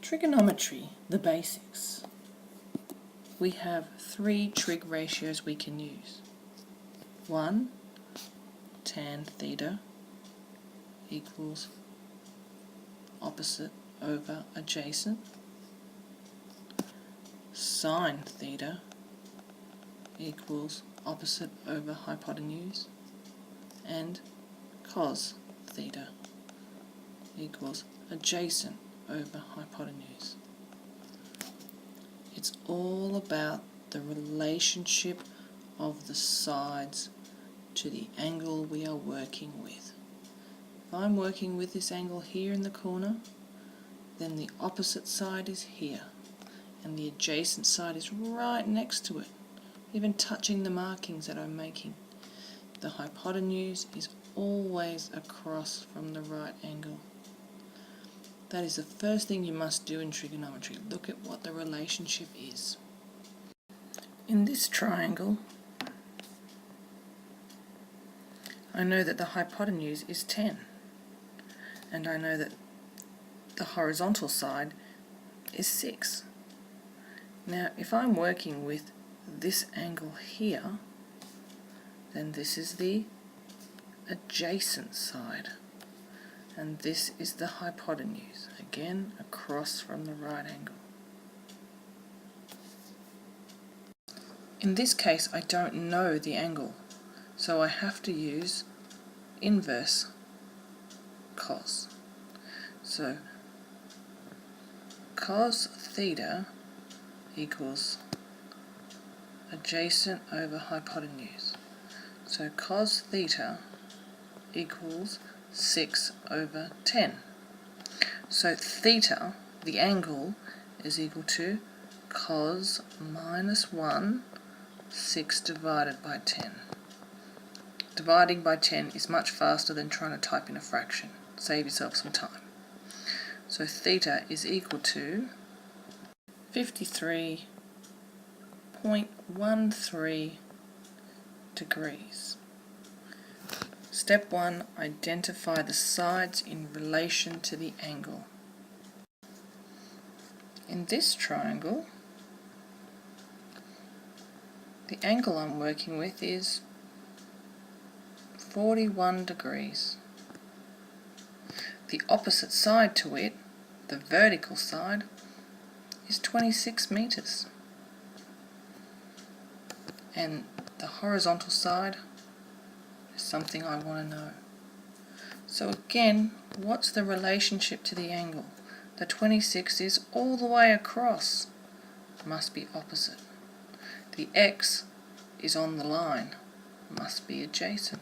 Trigonometry, the basics. We have three trig ratios we can use. 1, tan theta equals opposite over adjacent. Sine theta equals opposite over hypotenuse. And cos theta equals adjacent over hypotenuse. It's all about the relationship of the sides to the angle we are working with. If I'm working with this angle here in the corner, then the opposite side is here, and the adjacent side is right next to it, even touching the markings that I'm making. The hypotenuse is always across from the right angle. That is the first thing you must do in trigonometry. Look at what the relationship is. In this triangle, I know that the hypotenuse is 10, and I know that the horizontal side is 6. Now, if I'm working with this angle here, then this is the adjacent side, and this is the hypotenuse, again across from the right angle. In this case, I don't know the angle, so I have to use inverse cos. So cos theta equals adjacent over hypotenuse. So cos theta equals 6 over 10. So theta, the angle, is equal to cos minus 1, 6 divided by 10. Dividing by 10 is much faster than trying to type in a fraction. Save yourself some time. So theta is equal to 53.13 degrees. Step 1, identify the sides in relation to the angle. In this triangle, the angle I'm working with is 41 degrees. The opposite side to it, the vertical side, is 26 meters. And the horizontal side is something I want to know. So again, what's the relationship to the angle? The 26 is all the way across. Must be opposite. The x is on the line. Must be adjacent.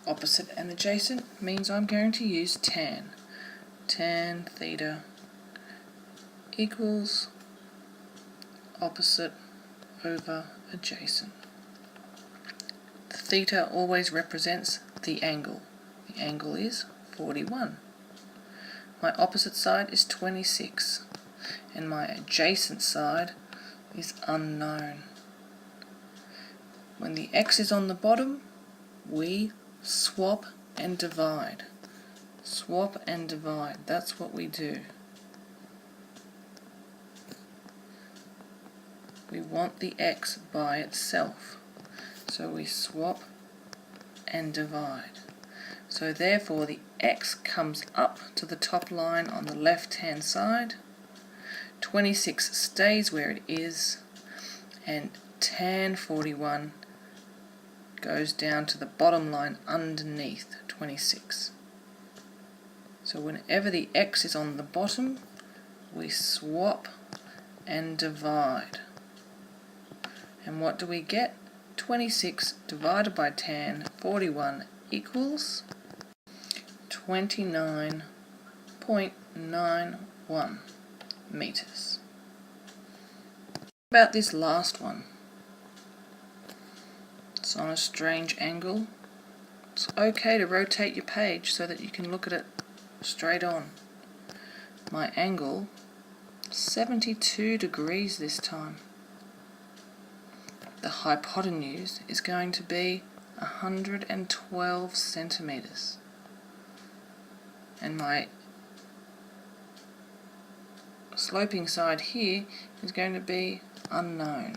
Opposite and adjacent means I'm going to use tan. Tan theta equals opposite over adjacent. The theta always represents the angle. The angle is 41. My opposite side is 26, and my adjacent side is unknown. When the x is on the bottom, we swap and divide. Swap and divide, that's what we do. We want the x by itself, so we swap and divide. So therefore the x comes up to the top line on the left hand side, 26 stays where it is, and tan 41 goes down to the bottom line underneath 26. So whenever the x is on the bottom, we swap and divide. And what do we get? 26 divided by tan 41 equals 29.91 meters. About this last one. It's on a strange angle. It's okay to rotate your page so that you can look at it straight on. My angle, 72 degrees this time. The hypotenuse is going to be 112 centimeters. And my sloping side here is going to be unknown.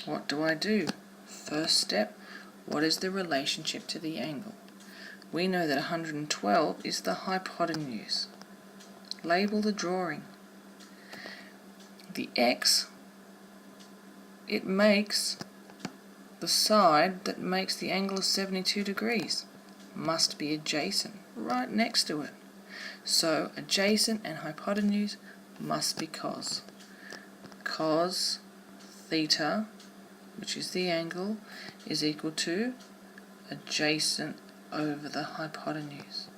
What do I do? First step, what is the relationship to the angle? We know that 112 is the hypotenuse. Label the drawing. The x, it makes the side that makes the angle of 72 degrees. Must be adjacent, right next to it. So adjacent and hypotenuse must be cos. Cos theta, which is the angle, is equal to adjacent over the hypotenuse.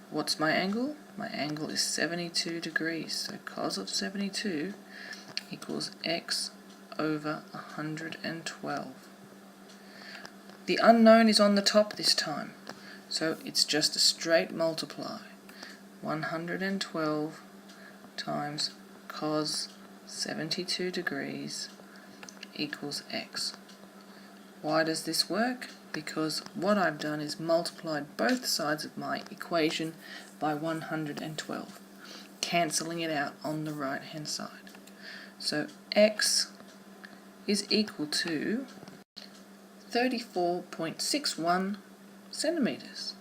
What's my angle? My angle is 72 degrees. So cos of 72 equals x over 112. The unknown is on the top this time, so it's just a straight multiply. 112 times cos 72 degrees equals x. Why does this work? Because what I've done is multiplied both sides of my equation by 112, cancelling it out on the right hand side. So x is equal to 34.61 centimetres.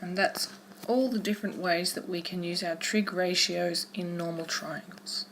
And that's all the different ways that we can use our trig ratios in normal triangles.